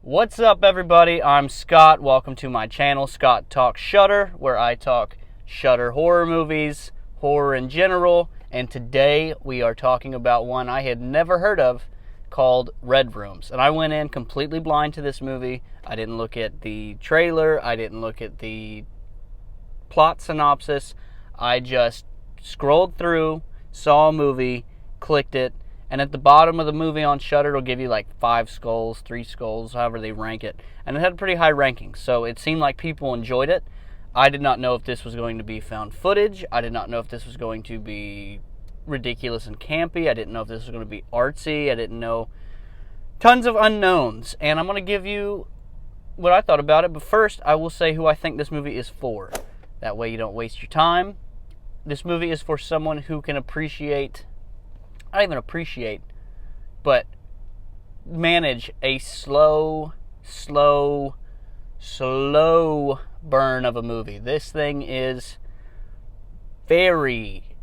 What's up, everybody? I'm Scott. Welcome to my channel, Scott Talks Shudder, where I talk Shudder horror movies, horror in general, and today we are talking about one I had never heard of called Red Rooms. And I went in completely blind to this movie. I didn't look at the trailer. I didn't look at the plot synopsis. I just scrolled through, saw a movie, clicked it, and at the bottom of the movie on Shudder, it'll give you like 5 skulls, 3 skulls, however they rank it. And it had a pretty high ranking, so it seemed like people enjoyed it. I did not know if this was going to be found footage. I did not know if this was going to be ridiculous and campy. I didn't know if this was going to be artsy. I didn't know. Tons of unknowns. And I'm going to give you what I thought about it. But first, I will say who I think this movie is for. That way you don't waste your time. This movie is for someone who can appreciate... not even appreciate, but manage a slow burn of a movie. This thing is very,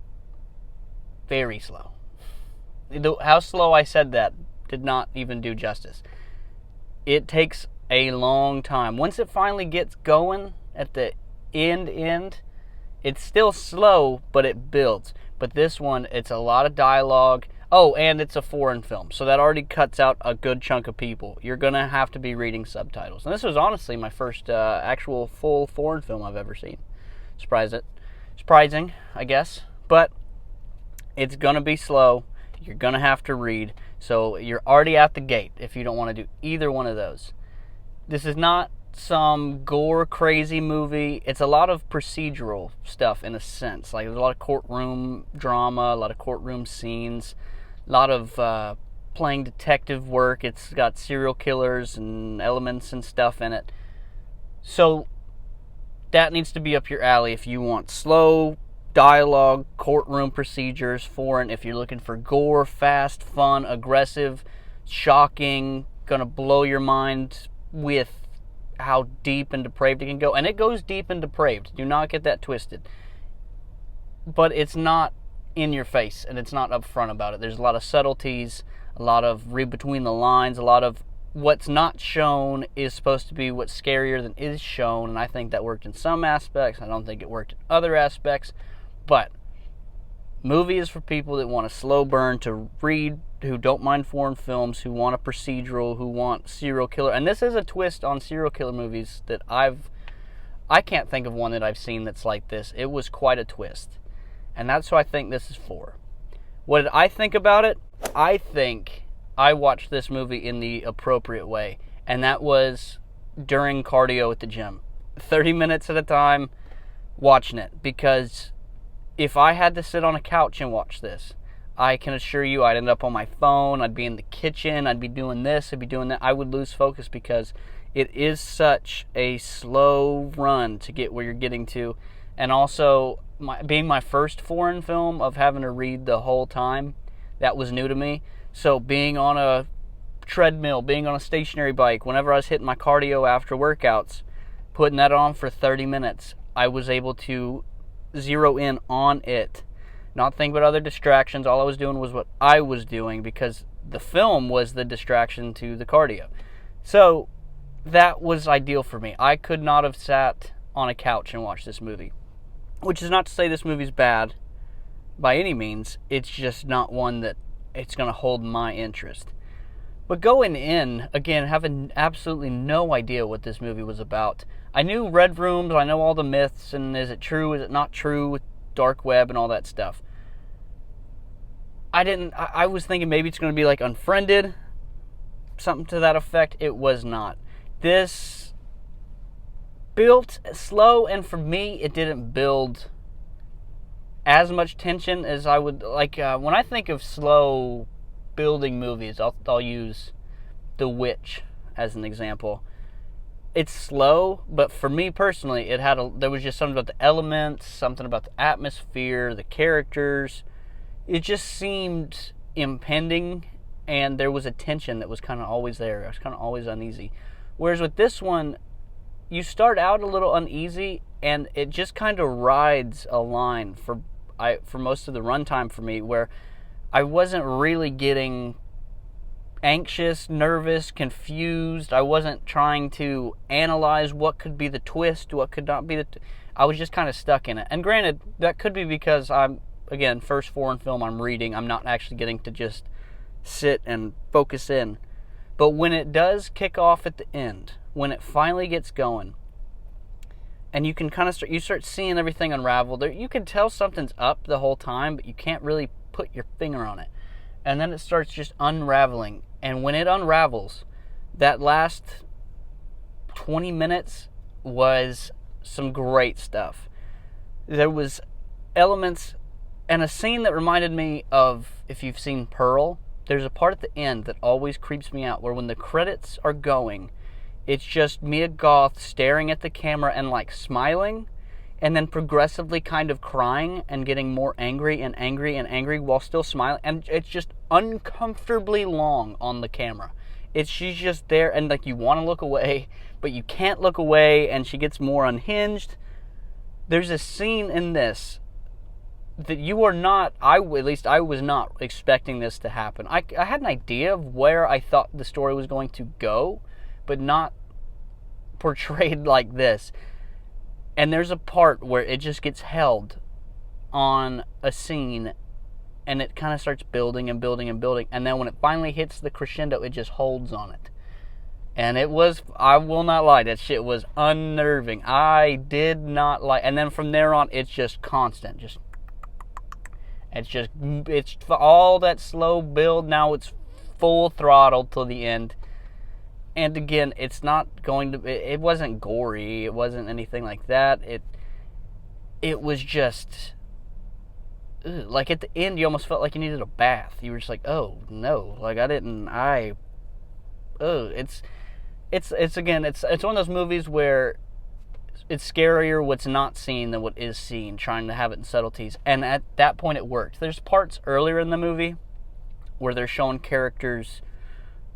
very slow. How slow I said that did not even do justice. It takes a long time. Once it finally gets going at the end, it's still slow, but it builds. But this one, it's a lot of dialogue. Oh, and it's a foreign film, so that already cuts out a good chunk of people. You're going to have to be reading subtitles. And this was honestly my first actual full foreign film I've ever seen. Surprising, I guess. But it's going to be slow. You're going to have to read. So you're already at the gate if you don't want to do either one of those. This is not some gore crazy movie. It's a lot of procedural stuff in a sense. Like there's a lot of courtroom drama, a lot of courtroom scenes, a lot of playing detective work. It's got serial killers and elements and stuff in it. So that needs to be up your alley if you want slow dialogue, courtroom procedures, foreign. If you're looking for gore, fast, fun, aggressive, shocking, gonna blow your mind with how deep and depraved it can go. And it goes deep and depraved. Do not get that twisted. But it's not in your face, and it's not upfront about it. There's a lot of subtleties, a lot of read between the lines, a lot of what's not shown is supposed to be what's scarier than is shown, and I think that worked in some aspects. I don't think it worked in other aspects. But movie is for people that want a slow burn to read, who don't mind foreign films, who want a procedural, who want serial killer. And this is a twist on serial killer movies that I can't think of one that I've seen that's like this. It was quite a twist. And that's what I think this is for. What did I think about it? I think I watched this movie in the appropriate way. And that was during cardio at the gym. 30 minutes at a time watching it. Because if I had to sit on a couch and watch this, I can assure you I'd end up on my phone, I'd be in the kitchen, I'd be doing this, I'd be doing that. I would lose focus because it is such a slow run to get where you're getting to. And also, being my first foreign film of having to read the whole time, that was new to me. So being on a treadmill, being on a stationary bike, whenever I was hitting my cardio after workouts, putting that on for 30 minutes, I was able to zero in on it. Not think about other distractions. All I was doing was what I was doing because the film was the distraction to the cardio. So that was ideal for me. I could not have sat on a couch and watched this movie. Which is not to say this movie's bad by any means. It's just not one that it's going to hold my interest. But going in, again, having absolutely no idea what this movie was about. I knew Red Rooms, I know all the myths, and is it true, is it not true, with dark web and all that stuff. I was thinking maybe it's going to be like Unfriended, something to that effect. It was not. This built slow, and for me, it didn't build as much tension as I would like. When I think of slow building movies, I'll use The Witch as an example. It's slow, but for me personally, there was just something about the elements, something about the atmosphere, the characters. It just seemed impending, and there was a tension that was kind of always there. I was kind of always uneasy. Whereas with this one, you start out a little uneasy, and it just kind of rides a line for most of the runtime for me, where I wasn't really getting anxious, nervous, confused. I wasn't trying to analyze what could be the twist, what could not be I was just kind of stuck in it. And granted, that could be because I'm, again, first foreign film I'm reading. I'm not actually getting to just sit and focus in. But when it does kick off at the end, when it finally gets going, and you can kind of start seeing everything unravel. You can tell something's up the whole time, but you can't really put your finger on it. And then it starts just unraveling. And when it unravels, that last 20 minutes was some great stuff. There was elements and a scene that reminded me of, if you've seen Pearl, there's a part at the end that always creeps me out, where when the credits are going, it's just Mia Goth staring at the camera and like smiling, and then progressively kind of crying and getting more angry and angry and angry while still smiling. And it's just uncomfortably long on the camera. She's just there, and like you want to look away, but you can't look away, and she gets more unhinged. There's a scene in this that you are not, at least I was not expecting this to happen. I had an idea of where I thought the story was going to go, but not portrayed like this. And there's a part where it just gets held on a scene, and it kind of starts building and building and building, and then when it finally hits the crescendo, it just holds on it. And it was, I will not lie, that shit was unnerving. I did not like, and then from there on, it's just constant, it's all that slow build. Now it's full throttle till the end. And again, it's not going to, it wasn't gory, it wasn't anything like that. It was just, like at the end, you almost felt like you needed a bath. You were just like, oh no, like it's one of those movies where it's scarier what's not seen than what is seen, trying to have it in subtleties. And at that point it worked. There's parts earlier in the movie where they're showing characters'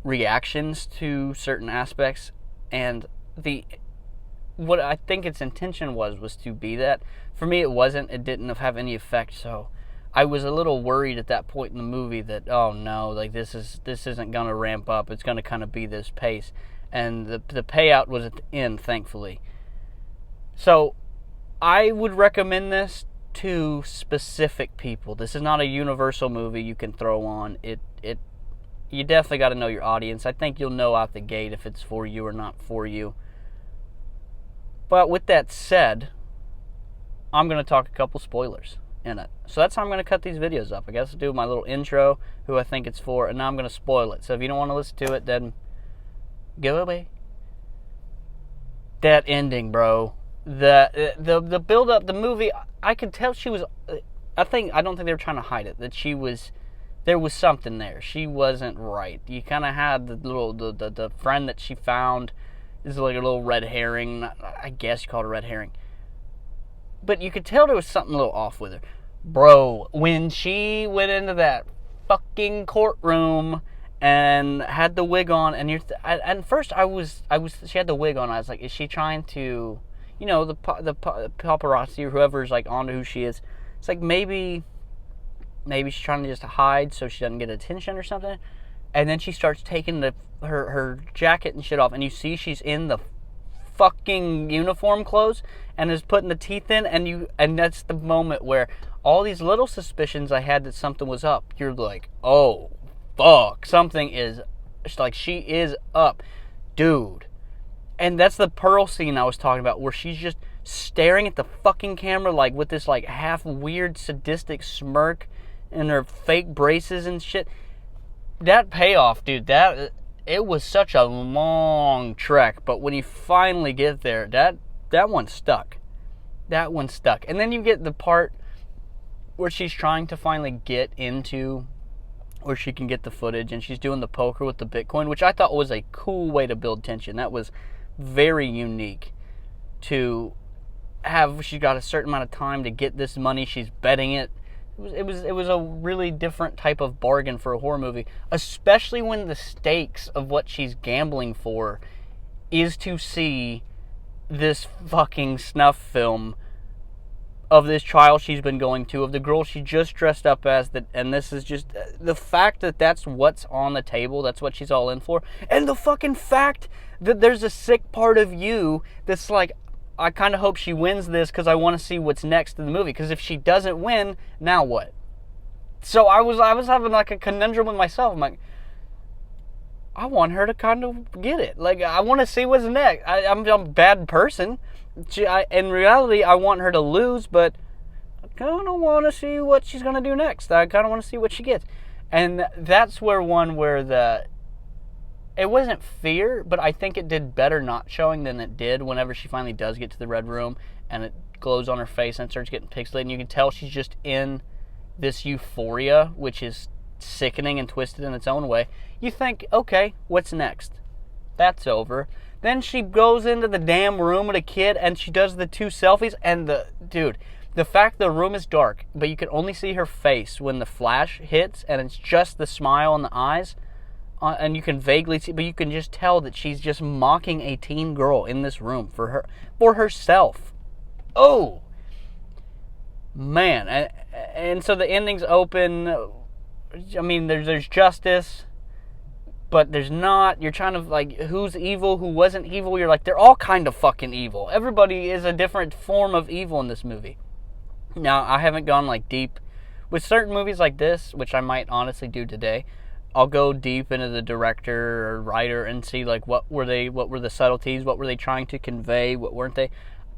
reactions to certain aspects, and what I think its intention was to be that. For me, it wasn't. It didn't have any effect, so I was a little worried at that point in the movie that, oh no, like this isn't going to ramp up. It's going to kind of be this pace. And the payout was at the end, thankfully. So I would recommend this to specific people. This is not a universal movie you can throw on. You definitely got to know your audience. I think you'll know out the gate if it's for you or not for you. But with that said, I'm going to talk a couple spoilers in it. So that's how I'm going to cut these videos up. I guess I'll do my little intro, who I think it's for, and now I'm going to spoil it. So if you don't want to listen to it, then go away. That ending, bro. The build up, the movie, I could tell she was, I don't think they were trying to hide it, that there was something there. She wasn't right. You kind of had the friend that she found is like a little red herring. I guess you call it a red herring. But you could tell there was something a little off with her. Bro, when she went into that fucking courtroom and had the wig on, and at first she had the wig on. I was like, is she trying to, the paparazzi or whoever's like onto who she is? It's like maybe she's trying to just hide so she doesn't get attention or something. And then she starts taking her jacket and shit off, and you see she's in the fucking uniform clothes and is putting the teeth in, and that's the moment where all these little suspicions I had that something was up, you're like, oh fuck, something is, like, she is up, dude. And that's the Pearl scene I was talking about, where she's just staring at the fucking camera, like with this like half weird sadistic smirk and her fake braces and shit. That payoff, dude, it was such a long trek, but when you finally get there, that one stuck. That one stuck. And then you get the part where she's trying to finally get into where she can get the footage, and she's doing the poker with the Bitcoin, which I thought was a cool way to build tension. That was very unique to have. She got a certain amount of time to get this money. She's betting it. It was a really different type of bargain for a horror movie, especially when the stakes of what she's gambling for is to see this fucking snuff film of this trial she's been going to, of the girl she just dressed up as, and this is just the fact that that's what's on the table, that's what she's all in for, and the fucking fact that there's a sick part of you that's like, I kind of hope she wins this because I want to see what's next in the movie, because if she doesn't win, now what? So I was having like a conundrum with myself. I'm like, I want her to kind of get it. Like, I want to see what's next. I'm a bad person. In reality, I want her to lose, but I kind of want to see what she's going to do next. I kind of want to see what she gets. And that's where it wasn't fear, but I think it did better not showing than it did whenever she finally does get to the red room and it glows on her face and starts getting pixelated. And you can tell she's just in this euphoria, which is sickening and twisted in its own way. You think, okay, what's next? That's over. Then she goes into the damn room with a kid and she does the 2 selfies, and the fact the room is dark, but you can only see her face when the flash hits, and it's just the smile and the eyes, and you can vaguely see, but you can just tell that she's just mocking a teen girl in this room for herself. Oh, man. And so the ending's open. I mean, there's justice, but there's not. You're trying to, like, who's evil, who wasn't evil. You're like, they're all kind of fucking evil. Everybody is a different form of evil in this movie. Now, I haven't gone, like, deep. With certain movies like this, which I might honestly do today, I'll go deep into the director or writer and see, like, what were the subtleties, what were they trying to convey, what weren't they.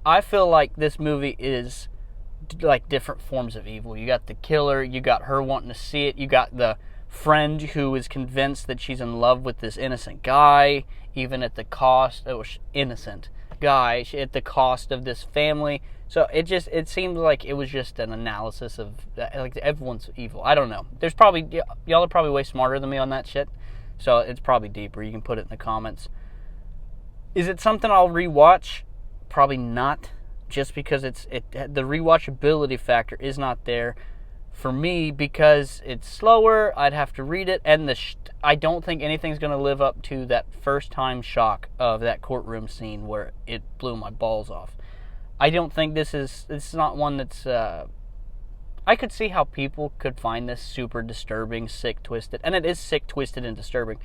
I feel like this movie is, like, different forms of evil. You got the killer, you got her wanting to see it, you got the friend who is convinced that she's in love with this innocent guy, even at the cost of innocent guy, at the cost of this family. So it seems like it was just an analysis of, like, everyone's evil. I don't know. There's probably, y'all are probably way smarter than me on that shit, so it's probably deeper. You can put it in the comments. Is it something I'll rewatch? Probably not, just because the rewatchability factor is not there for me, because it's slower. I'd have to read it, and I don't think anything's going to live up to that first time shock of that courtroom scene where it blew my balls off. I don't think this is not one that's, I could see how people could find this super disturbing, sick, twisted, and it is sick, twisted, and disturbing,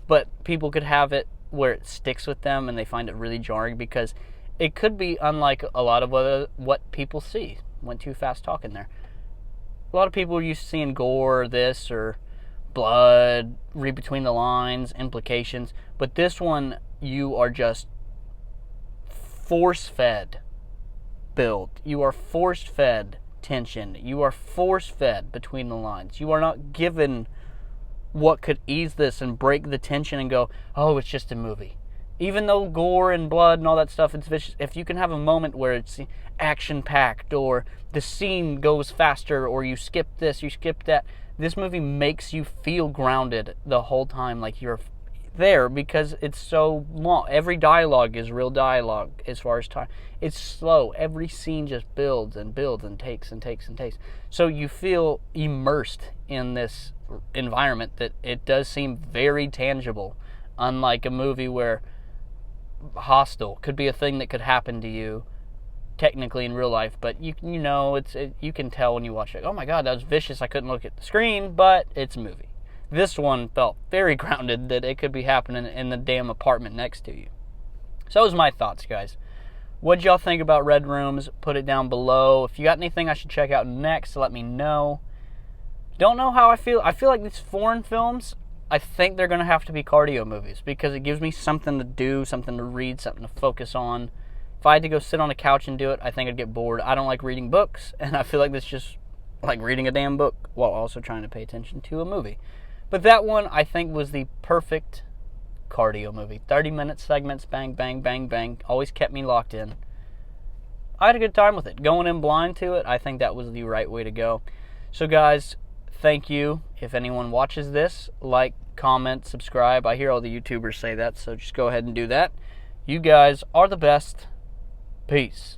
but people could have it where it sticks with them and they find it really jarring, because it could be unlike a lot of what people see. Went too fast talking there. A lot of people are used to seeing gore, this, or blood, read between the lines, implications, but this one, you are just force-fed build. You are force-fed tension. You are force-fed between the lines. You are not given what could ease this and break the tension and go, oh, it's just a movie. Even though gore and blood and all that stuff, it's vicious. If you can have a moment where it's action-packed, or the scene goes faster, or you skip this, you skip that, this movie makes you feel grounded the whole time, like you're there, because it's so long. Every dialogue is real dialogue as far as time. It's slow. Every scene just builds and builds and takes and takes and takes. So you feel immersed in this environment that it does seem very tangible, unlike a movie where Hostile could be a thing that could happen to you technically in real life, but you can tell when you watch it, oh my god, that was vicious, I couldn't look at the screen, but it's a movie. This one felt very grounded, that it could be happening in the damn apartment next to you. So those are my thoughts, guys. What'd y'all think about Red Rooms? Put it down below. If you got anything I should check out next, let me know. Don't know how I feel. I feel like these foreign films, I think they're going to have to be cardio movies, because it gives me something to do, something to read, something to focus on. If I had to go sit on a couch and do it, I think I'd get bored. I don't like reading books, and I feel like this just like reading a damn book while also trying to pay attention to a movie. But that one, I think, was the perfect cardio movie. 30-minute segments, bang, bang, bang, bang. Always kept me locked in. I had a good time with it. Going in blind to it, I think that was the right way to go. So, guys, thank you. If anyone watches this, like, comment, subscribe. I hear all the YouTubers say that, so just go ahead and do that. You guys are the best. Peace.